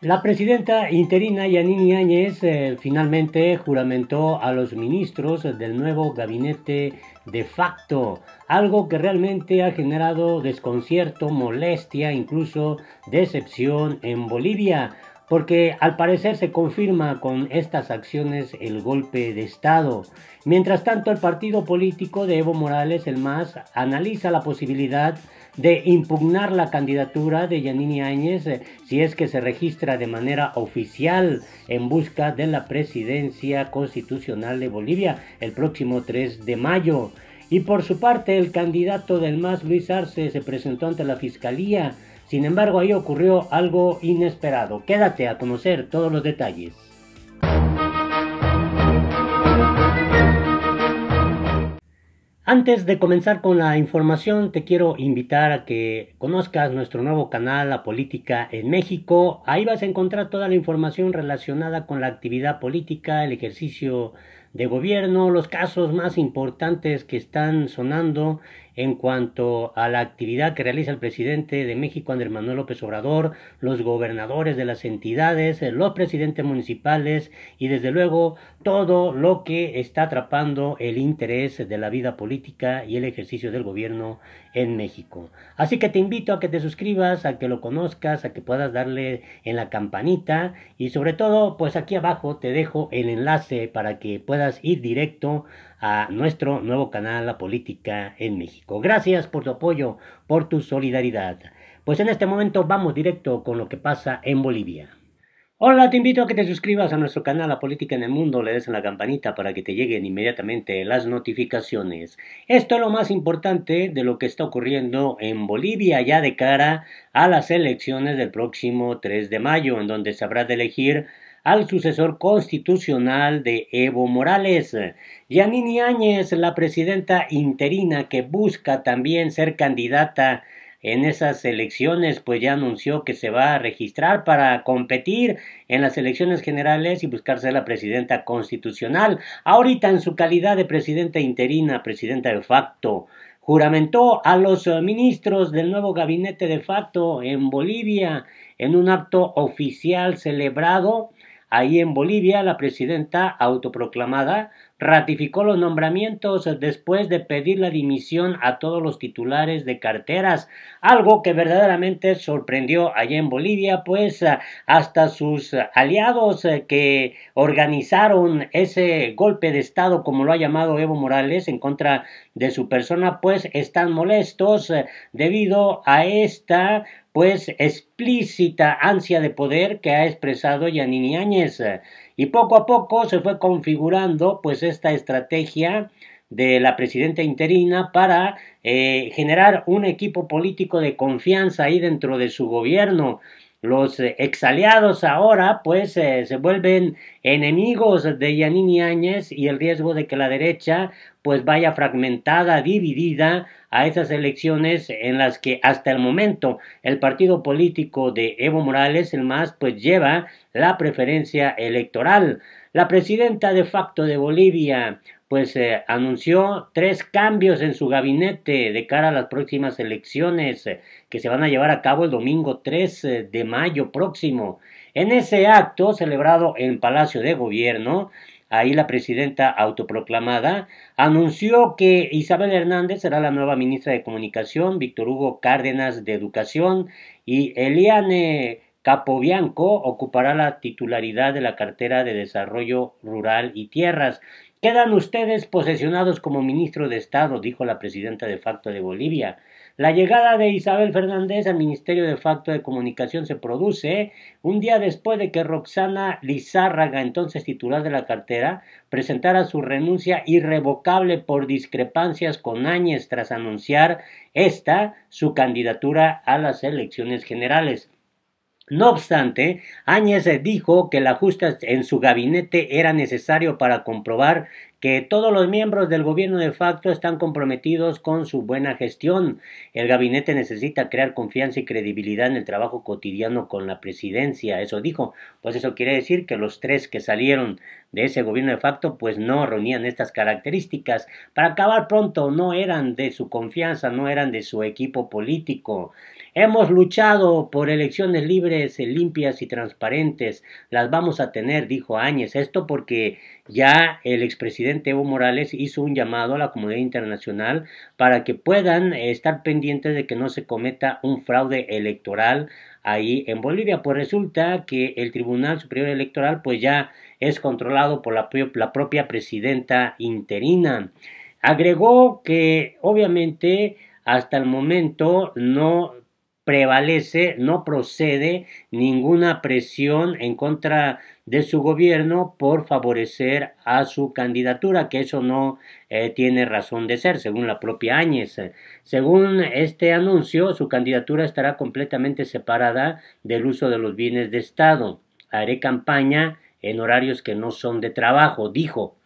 La presidenta interina Yanine Áñez finalmente juramentó a los ministros del nuevo gabinete de facto, algo que realmente ha generado desconcierto, molestia, incluso decepción en Bolivia, porque al parecer se confirma con estas acciones el golpe de Estado. Mientras tanto, el partido político de Evo Morales, el MAS, analiza la posibilidad de impugnar la candidatura de Yanine Áñez si es que se registra de manera oficial en busca de la presidencia constitucional de Bolivia el próximo 3 de mayo. Y por su parte, el candidato del MAS, Luis Arce, se presentó ante la fiscalía. Sin embargo, ahí ocurrió algo inesperado. Quédate a conocer todos los detalles. Antes de comenzar con la información, te quiero invitar a que conozcas nuestro nuevo canal, La Política en México. Ahí vas a encontrar toda la información relacionada con la actividad política, el ejercicio de gobierno, los casos más importantes que están sonando en cuanto a la actividad que realiza el presidente de México, Andrés Manuel López Obrador, los gobernadores de las entidades, los presidentes municipales y desde luego todo lo que está atrapando el interés de la vida política y el ejercicio del gobierno en México. Así que te invito a que te suscribas, a que lo conozcas, a que puedas darle en la campanita y sobre todo, pues aquí abajo te dejo el enlace para que puedas ir directo a nuestro nuevo canal, La Política en México. Gracias por tu apoyo, por tu solidaridad. Pues en este momento vamos directo con lo que pasa en Bolivia. Hola, te invito a que te suscribas a nuestro canal La Política en el Mundo, le des en la campanita para que te lleguen inmediatamente las notificaciones. Esto es lo más importante de lo que está ocurriendo en Bolivia ya de cara a las elecciones del próximo 3 de mayo, en donde se habrá de elegir al sucesor constitucional de Evo Morales. Yanine Áñez, la presidenta interina que busca también ser candidata en esas elecciones, pues ya anunció que se va a registrar para competir en las elecciones generales y buscar ser la presidenta constitucional. Ahorita en su calidad de presidenta interina, presidenta de facto, juramentó a los ministros del nuevo gabinete de facto en Bolivia en un acto oficial celebrado ahí en Bolivia. La presidenta autoproclamada ratificó los nombramientos después de pedir la dimisión a todos los titulares de carteras, algo que verdaderamente sorprendió allá en Bolivia, pues hasta sus aliados que organizaron ese golpe de Estado, como lo ha llamado Evo Morales, en contra de su persona, pues están molestos debido a esta pues explícita ansia de poder que ha expresado Yanine Áñez. Y poco a poco se fue configurando pues esta estrategia de la presidenta interina para generar un equipo político de confianza ahí dentro de su gobierno. Los exaliados ahora pues se vuelven enemigos de Yanine Áñez y el riesgo de que la derecha pues vaya fragmentada, dividida a esas elecciones en las que hasta el momento el partido político de Evo Morales, el MAS, pues lleva la preferencia electoral. La presidenta de facto de Bolivia pues anunció 3 cambios en su gabinete de cara a las próximas elecciones que se van a llevar a cabo el domingo 3 de mayo próximo. En ese acto celebrado en Palacio de Gobierno, ahí la presidenta autoproclamada anunció que Isabel Hernández será la nueva ministra de Comunicación, Víctor Hugo Cárdenas de Educación y Eliane Capobianco ocupará la titularidad de la cartera de Desarrollo Rural y Tierras. Quedan ustedes posesionados como ministro de Estado, dijo la presidenta de facto de Bolivia. La llegada de Isabel Fernández al Ministerio de facto de Comunicación se produce un día después de que Roxana Lizárraga, entonces titular de la cartera, presentara su renuncia irrevocable por discrepancias con Áñez tras anunciar su candidatura a las elecciones generales. No obstante, Áñez dijo que el ajuste en su gabinete era necesario para comprobar que todos los miembros del gobierno de facto están comprometidos con su buena gestión. El gabinete necesita crear confianza y credibilidad en el trabajo cotidiano con la presidencia, eso dijo. Pues eso quiere decir que los 3 que salieron de ese gobierno de facto pues no reunían estas características. Para acabar pronto, no eran de su confianza, no eran de su equipo político. Hemos luchado por elecciones libres, limpias y transparentes. Las vamos a tener, dijo Áñez. Esto porque ya el expresidente Evo Morales hizo un llamado a la comunidad internacional para que puedan estar pendientes de que no se cometa un fraude electoral ahí en Bolivia. Pues resulta que el Tribunal Superior Electoral pues ya es controlado por la propia presidenta interina. Agregó que obviamente hasta el momento no prevalece, no procede ninguna presión en contra de su gobierno por favorecer a su candidatura, que eso no tiene razón de ser, según la propia Áñez. Según este anuncio, su candidatura estará completamente separada del uso de los bienes de Estado. Haré campaña en horarios que no son de trabajo, dijo.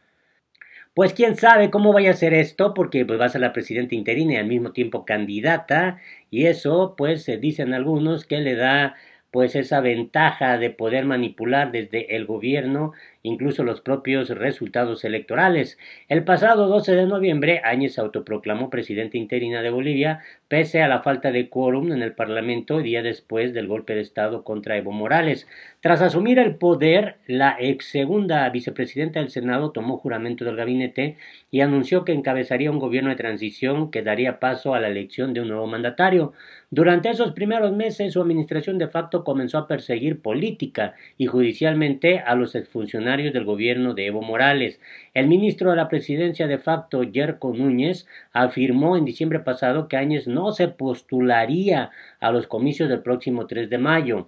Pues quién sabe cómo vaya a ser esto, porque pues va a ser la presidenta interina y al mismo tiempo candidata, y eso pues se dicen algunos que le da pues esa ventaja de poder manipular desde el gobierno incluso los propios resultados electorales. El pasado 12 de noviembre, Áñez se autoproclamó presidenta interina de Bolivia, pese a la falta de quórum en el Parlamento día después del golpe de Estado contra Evo Morales. Tras asumir el poder, la ex segunda vicepresidenta del Senado tomó juramento del gabinete y anunció que encabezaría un gobierno de transición que daría paso a la elección de un nuevo mandatario. Durante esos primeros meses, su administración de facto comenzó a perseguir política y judicialmente a los exfuncionarios del gobierno de Evo Morales. El ministro de la presidencia de facto, Yerko Núñez, afirmó en diciembre pasado que Áñez no se postularía a los comicios del próximo 3 de mayo.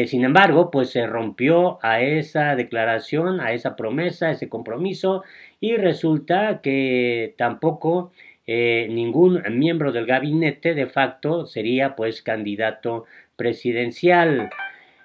Sin embargo, pues se rompió a esa declaración, a esa promesa, a ese compromiso, y resulta que tampoco ningún miembro del gabinete de facto sería pues candidato presidencial.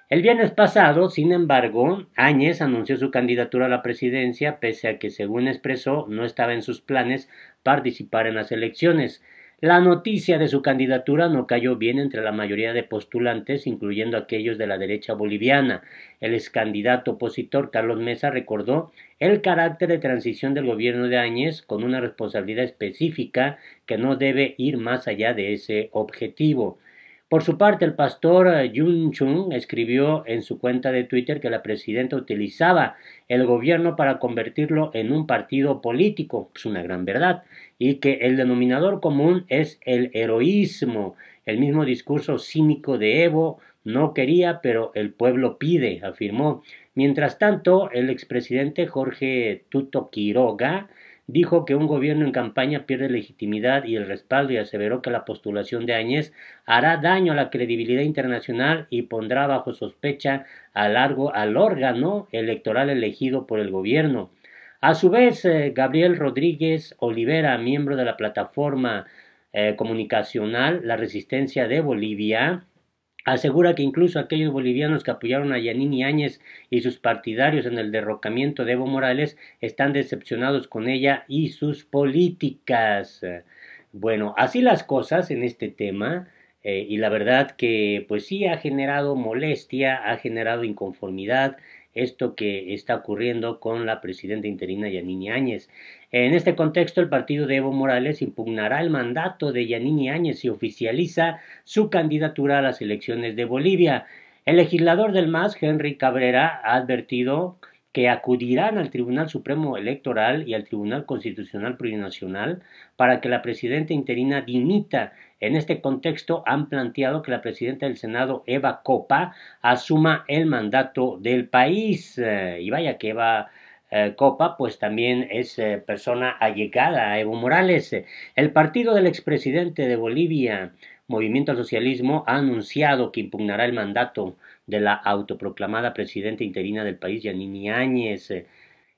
El viernes pasado, sin embargo, Áñez anunció su candidatura a la presidencia, pese a que, según expresó, no estaba en sus planes participar en las elecciones. La noticia de su candidatura no cayó bien entre la mayoría de postulantes, incluyendo aquellos de la derecha boliviana. El ex candidato opositor Carlos Mesa recordó el carácter de transición del gobierno de Áñez con una responsabilidad específica que no debe ir más allá de ese objetivo. Por su parte, el pastor Yun Chung escribió en su cuenta de Twitter que la presidenta utilizaba el gobierno para convertirlo en un partido político, es una gran verdad, y que el denominador común es el heroísmo, el mismo discurso cínico de Evo, no quería, pero el pueblo pide, afirmó. Mientras tanto, el expresidente Jorge Tuto Quiroga dijo que un gobierno en campaña pierde legitimidad y el respaldo y aseveró que la postulación de Áñez hará daño a la credibilidad internacional y pondrá bajo sospecha al órgano electoral elegido por el gobierno. A su vez, Gabriel Rodríguez Olivera, miembro de la plataforma comunicacional La Resistencia de Bolivia, asegura que incluso aquellos bolivianos que apoyaron a Yanini Áñez y sus partidarios en el derrocamiento de Evo Morales están decepcionados con ella y sus políticas. Bueno, así las cosas en este tema. Y la verdad que pues sí ha generado molestia, ha generado inconformidad esto que está ocurriendo con la presidenta interina Yanini Áñez. En este contexto, el partido de Evo Morales impugnará el mandato de Yanini Áñez y oficializa su candidatura a las elecciones de Bolivia. El legislador del MAS, Henry Cabrera, ha advertido que acudirán al Tribunal Supremo Electoral y al Tribunal Constitucional Plurinacional para que la presidenta interina dimita. En este contexto han planteado que la presidenta del Senado, Eva Copa, asuma el mandato del país. Y vaya que Eva Copa, pues también es persona allegada a Evo Morales. El partido del expresidente de Bolivia, Movimiento al Socialismo, ha anunciado que impugnará el mandato de la autoproclamada presidenta interina del país, Yanini Áñez.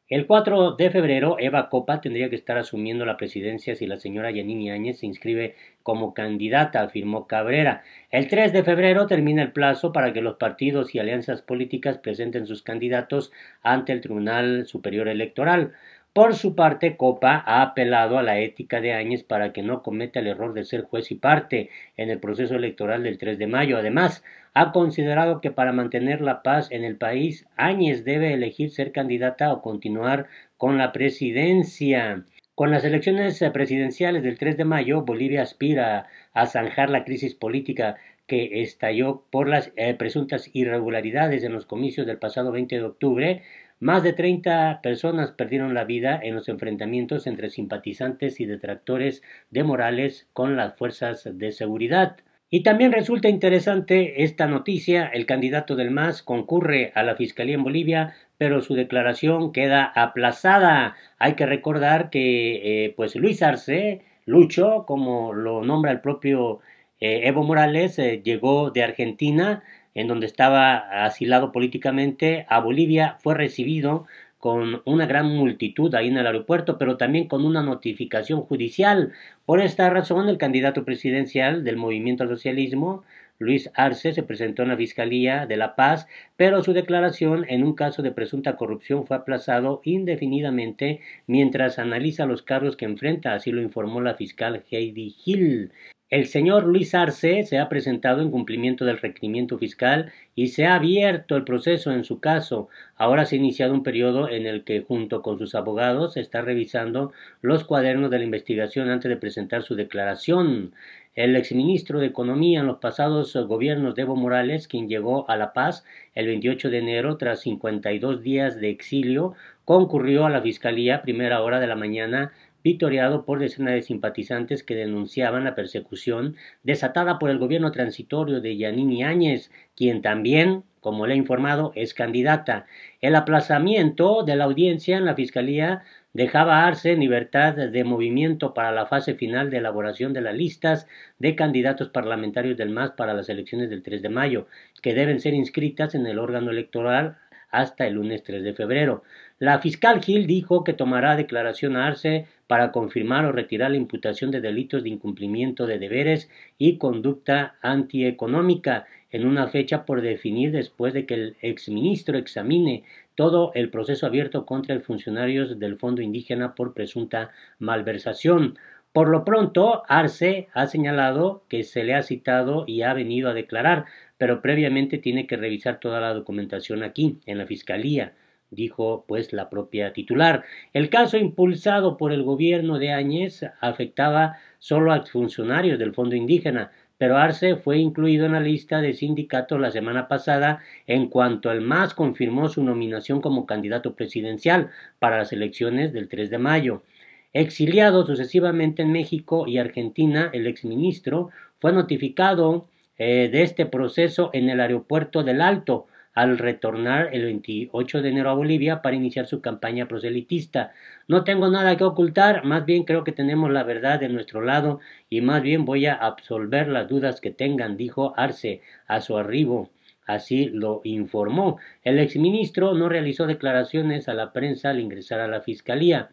El 4 de febrero, Eva Copa tendría que estar asumiendo la presidencia si la señora Yanini Áñez se inscribe como candidata, afirmó Cabrera. El 3 de febrero termina el plazo para que los partidos y alianzas políticas presenten sus candidatos ante el Tribunal Superior Electoral. Por su parte, Copa ha apelado a la ética de Áñez para que no cometa el error de ser juez y parte en el proceso electoral del 3 de mayo. Además, ha considerado que para mantener la paz en el país, Áñez debe elegir ser candidata o continuar con la presidencia. Con las elecciones presidenciales del 3 de mayo, Bolivia aspira a zanjar la crisis política que estalló por las presuntas irregularidades en los comicios del pasado 20 de octubre. Más de 30 personas perdieron la vida en los enfrentamientos entre simpatizantes y detractores de Morales con las fuerzas de seguridad. Y también resulta interesante esta noticia: el candidato del MAS concurre a la Fiscalía en Bolivia, pero su declaración queda aplazada. Hay que recordar que pues Luis Arce, Lucho, como lo nombra el propio Evo Morales, llegó de Argentina, en donde estaba asilado políticamente, a Bolivia, fue recibido con una gran multitud ahí en el aeropuerto, pero también con una notificación judicial. Por esta razón, el candidato presidencial del Movimiento al Socialismo, Luis Arce, se presentó en la Fiscalía de La Paz, pero su declaración en un caso de presunta corrupción fue aplazado indefinidamente mientras analiza los cargos que enfrenta, así lo informó la fiscal Heidi Hill. El señor Luis Arce se ha presentado en cumplimiento del requerimiento fiscal y se ha abierto el proceso en su caso. Ahora se ha iniciado un periodo en el que, junto con sus abogados, se está revisando los cuadernos de la investigación antes de presentar su declaración. El exministro de Economía en los pasados gobiernos de Evo Morales, quien llegó a La Paz el 28 de enero tras 52 días de exilio, concurrió a la Fiscalía a primera hora de la mañana, vitoreado por decenas de simpatizantes que denunciaban la persecución desatada por el gobierno transitorio de Yanine Áñez, quien también, como le he informado, es candidata. El aplazamiento de la audiencia en la Fiscalía dejaba a Arce en libertad de movimiento para la fase final de elaboración de las listas de candidatos parlamentarios del MAS para las elecciones del 3 de mayo, que deben ser inscritas en el órgano electoral hasta el lunes 3 de febrero. La fiscal Gil dijo que tomará declaración a Arce para confirmar o retirar la imputación de delitos de incumplimiento de deberes y conducta antieconómica en una fecha por definir después de que el exministro examine todo el proceso abierto contra funcionarios del Fondo Indígena por presunta malversación. Por lo pronto, Arce ha señalado que se le ha citado y ha venido a declarar, pero previamente tiene que revisar toda la documentación aquí, en la Fiscalía, dijo pues la propia titular. El caso impulsado por el gobierno de Áñez afectaba solo a funcionarios del Fondo Indígena, pero Arce fue incluido en la lista de sindicatos la semana pasada en cuanto el MAS confirmó su nominación como candidato presidencial para las elecciones del 3 de mayo. Exiliado sucesivamente en México y Argentina, el exministro fue notificado de este proceso en el aeropuerto del Alto, al retornar el 28 de enero a Bolivia para iniciar su campaña proselitista. No tengo nada que ocultar, más bien creo que tenemos la verdad de nuestro lado y más bien voy a absolver las dudas que tengan, dijo Arce a su arribo. Así lo informó. El exministro no realizó declaraciones a la prensa al ingresar a la fiscalía.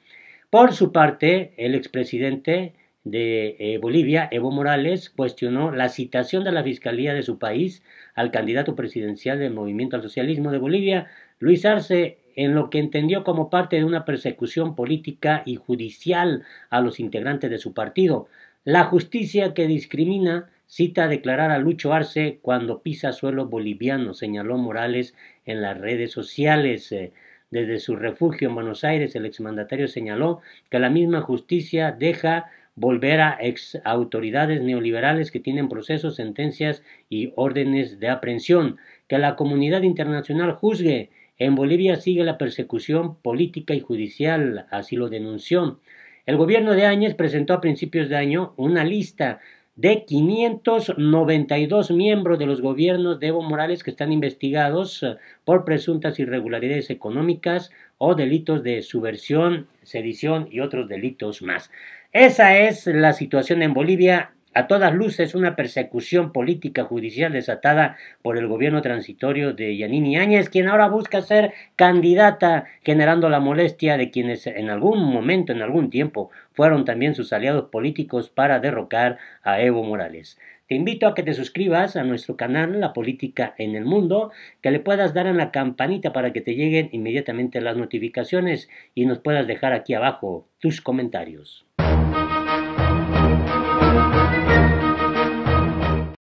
Por su parte, el expresidente de Bolivia, Evo Morales, cuestionó la citación de la Fiscalía de su país al candidato presidencial del Movimiento al Socialismo de Bolivia, Luis Arce, en lo que entendió como parte de una persecución política y judicial a los integrantes de su partido. La justicia que discrimina cita a declarar a Lucho Arce cuando pisa suelo boliviano, señaló Morales en las redes sociales. Desde su refugio en Buenos Aires, el exmandatario señaló que la misma justicia deja volver a ex autoridades neoliberales que tienen procesos, sentencias y órdenes de aprehensión, que la comunidad internacional juzgue. En Bolivia sigue la persecución política y judicial, así lo denunció. El gobierno de Áñez presentó a principios de año una lista de 592 miembros de los gobiernos de Evo Morales que están investigados por presuntas irregularidades económicas o delitos de subversión, sedición y otros delitos más. Esa es la situación en Bolivia. A todas luces, una persecución política judicial desatada por el gobierno transitorio de Yanine Áñez, quien ahora busca ser candidata, generando la molestia de quienes en algún momento, en algún tiempo, fueron también sus aliados políticos para derrocar a Evo Morales. Te invito a que te suscribas a nuestro canal La Política en el Mundo, que le puedas dar a la campanita para que te lleguen inmediatamente las notificaciones y nos puedas dejar aquí abajo tus comentarios.